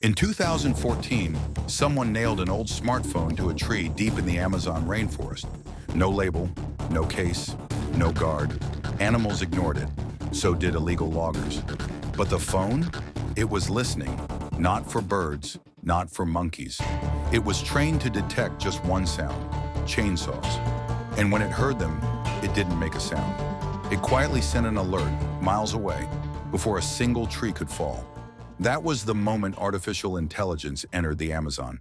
In 2014, someone nailed an old smartphone to a tree deep in the Amazon rainforest. No label, no case, no guard. Animals ignored it. So did illegal loggers. But the phone? It was listening, not for birds, not for monkeys. It was trained to detect just one sound, chainsaws. And when it heard them, it didn't make a sound. It quietly sent an alert miles away before a single tree could fall. That was the moment artificial intelligence entered the Amazon.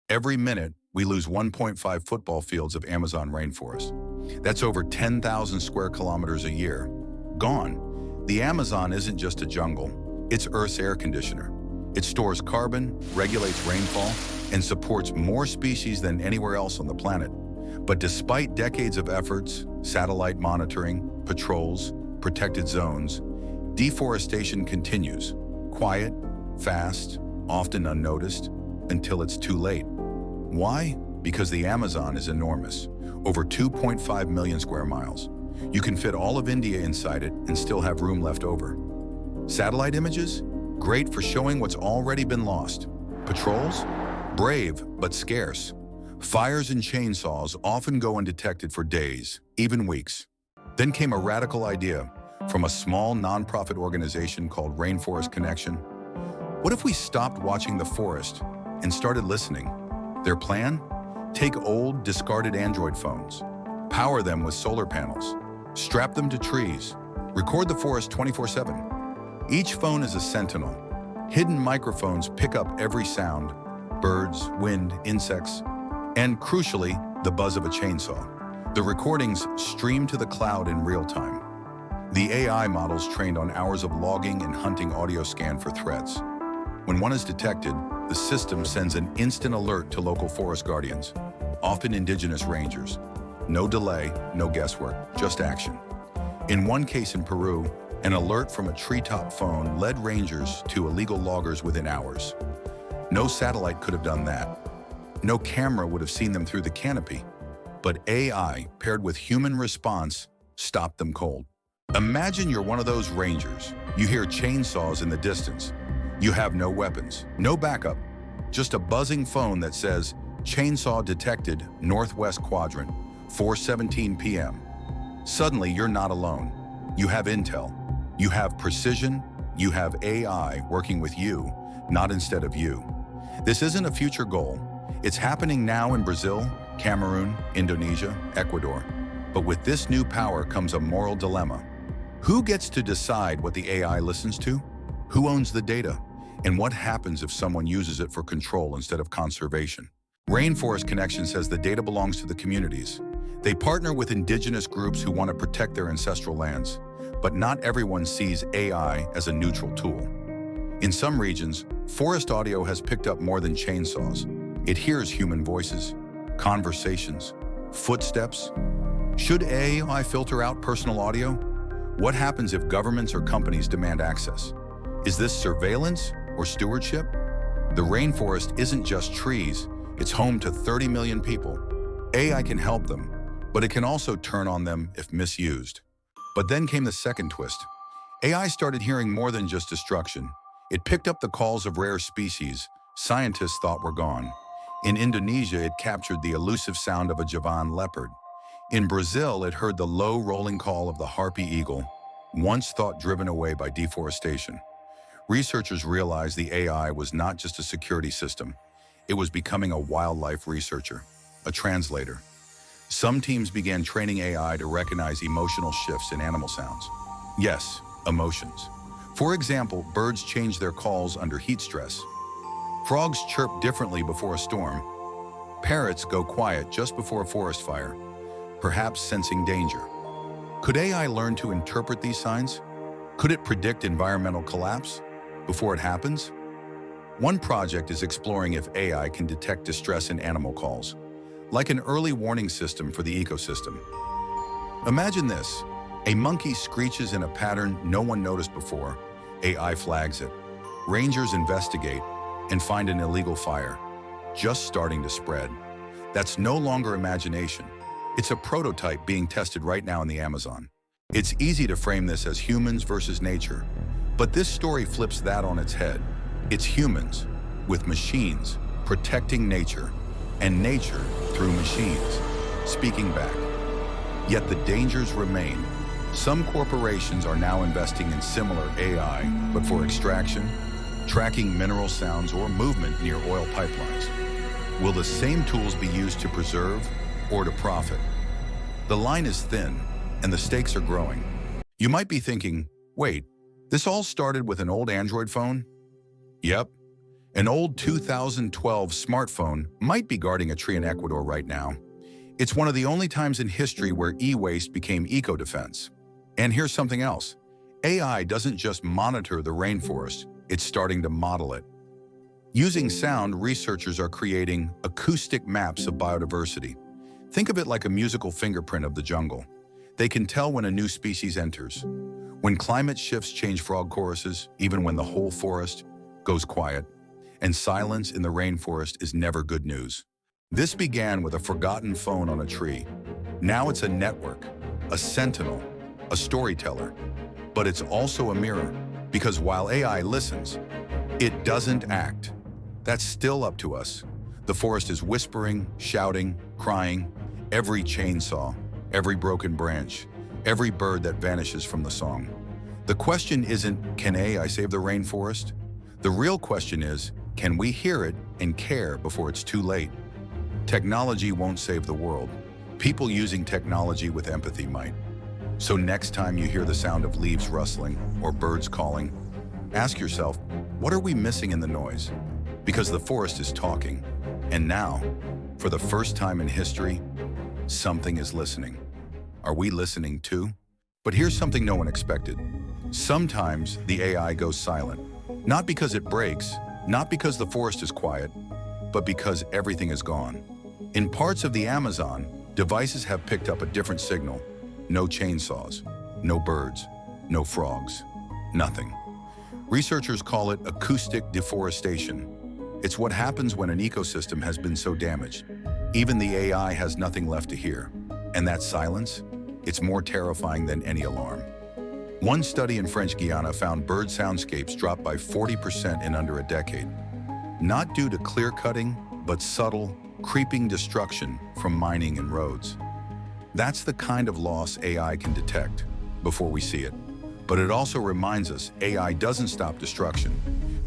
Every minute, we lose 1.5 football fields of Amazon rainforest. That's over 10,000 square kilometers a year. Gone. The Amazon isn't just a jungle, it's Earth's air conditioner. It stores carbon, regulates rainfall, and supports more species than anywhere else on the planet. But despite decades of efforts, satellite monitoring, patrols, protected zones, deforestation continues. Quiet, fast, often unnoticed, until it's too late. Why? Because the Amazon is enormous, over 2.5 million square miles. You can fit all of India inside it and still have room left over. Satellite images? Great for showing what's already been lost. Patrols? Brave, but scarce. Fires and chainsaws often go undetected for days, even weeks. Then came a radical idea from a small nonprofit organization called Rainforest Connection. What if we stopped watching the forest and started listening? Their plan? Take old, discarded Android phones, power them with solar panels, strap them to trees, record the forest 24/7. Each phone is a sentinel. Hidden microphones pick up every sound, birds, wind, insects, and crucially, the buzz of a chainsaw. The recordings stream to the cloud in real time. The AI models trained on hours of logging and hunting audio scan for threats. When one is detected, the system sends an instant alert to local forest guardians, often indigenous rangers. No delay, no guesswork, just action. In one case in Peru, an alert from a treetop phone led rangers to illegal loggers within hours. No satellite could have done that. No camera would have seen them through the canopy. But AI, paired with human response, stopped them cold. Imagine you're one of those rangers. You hear chainsaws in the distance. You have no weapons, no backup, just a buzzing phone that says, "Chainsaw detected, northwest quadrant, 4:17 p.m. Suddenly, you're not alone. You have intel. You have precision. You have AI working with you, not instead of you. This isn't a future goal. It's happening now in Brazil, Cameroon, Indonesia, Ecuador. But with this new power comes a moral dilemma. Who gets to decide what the AI listens to? Who owns the data? And what happens if someone uses it for control instead of conservation? Rainforest Connection says the data belongs to the communities. They partner with indigenous groups who want to protect their ancestral lands. But not everyone sees AI as a neutral tool. In some regions, forest audio has picked up more than chainsaws. It hears human voices, conversations, footsteps. Should AI filter out personal audio? What happens if governments or companies demand access? Is this surveillance or stewardship? The rainforest isn't just trees, it's home to 30 million people. AI can help them, but it can also turn on them if misused. But then came the second twist. AI started hearing more than just destruction. It picked up the calls of rare species scientists thought were gone. In Indonesia, it captured the elusive sound of a Javan leopard. In Brazil, it heard the low rolling call of the harpy eagle, once thought driven away by deforestation. Researchers realized the AI was not just a security system. It was becoming a wildlife researcher, a translator. Some teams began training AI to recognize emotional shifts in animal sounds. Yes, emotions. For example, birds change their calls under heat stress. Frogs chirp differently before a storm. Parrots go quiet just before a forest fire, perhaps sensing danger. Could AI learn to interpret these signs? Could it predict environmental collapse before it happens? One project is exploring if AI can detect distress in animal calls, like an early warning system for the ecosystem. Imagine this. A monkey screeches in a pattern no one noticed before. AI flags it. Rangers investigate and find an illegal fire, just starting to spread. That's no longer imagination. It's a prototype being tested right now in the Amazon. It's easy to frame this as humans versus nature, but this story flips that on its head. It's humans, with machines protecting nature, and nature through machines speaking back. Yet the dangers remain. Some corporations are now investing in similar AI, but for extraction, tracking mineral sounds, or movement near oil pipelines. Will the same tools be used to preserve or to profit? The line is thin, and the stakes are growing. You might be thinking, wait, this all started with an old Android phone? Yep. An old 2012 smartphone might be guarding a tree in Ecuador right now. It's one of the only times in history where e-waste became eco-defense. And here's something else. AI doesn't just monitor the rainforest, it's starting to model it. Using sound, researchers are creating acoustic maps of biodiversity. Think of it like a musical fingerprint of the jungle. They can tell when a new species enters, when climate shifts change frog choruses, even when the whole forest goes quiet. And silence in the rainforest is never good news. This began with a forgotten phone on a tree. Now it's a network, a sentinel, a storyteller. But it's also a mirror, because while AI listens, it doesn't act. That's still up to us. The forest is whispering, shouting, crying. Every chainsaw, every broken branch, every bird that vanishes from the song. The question isn't, can AI save the rainforest? The real question is, can we hear it and care before it's too late? Technology won't save the world. People using technology with empathy might. So next time you hear the sound of leaves rustling or birds calling, ask yourself, what are we missing in the noise? Because the forest is talking. And now, for the first time in history, something is listening. Are we listening too? But here's something no one expected. Sometimes the AI goes silent. Not because it breaks, not because the forest is quiet, but because everything is gone. In parts of the Amazon, devices have picked up a different signal. No chainsaws, no birds, no frogs, nothing. Researchers call it acoustic deforestation. It's what happens when an ecosystem has been so damaged. Even the AI has nothing left to hear. And that silence, it's more terrifying than any alarm. One study in French Guiana found bird soundscapes drop by 40% in under a decade. Not due to clear-cutting, but subtle, creeping destruction from mining and roads. That's the kind of loss AI can detect before we see it. But it also reminds us AI doesn't stop destruction.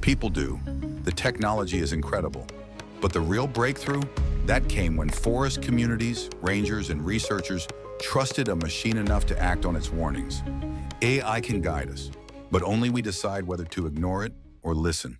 People do. The technology is incredible. But the real breakthrough, that came when forest communities, rangers, and researchers trusted a machine enough to act on its warnings. AI can guide us, but only we decide whether to ignore it or listen.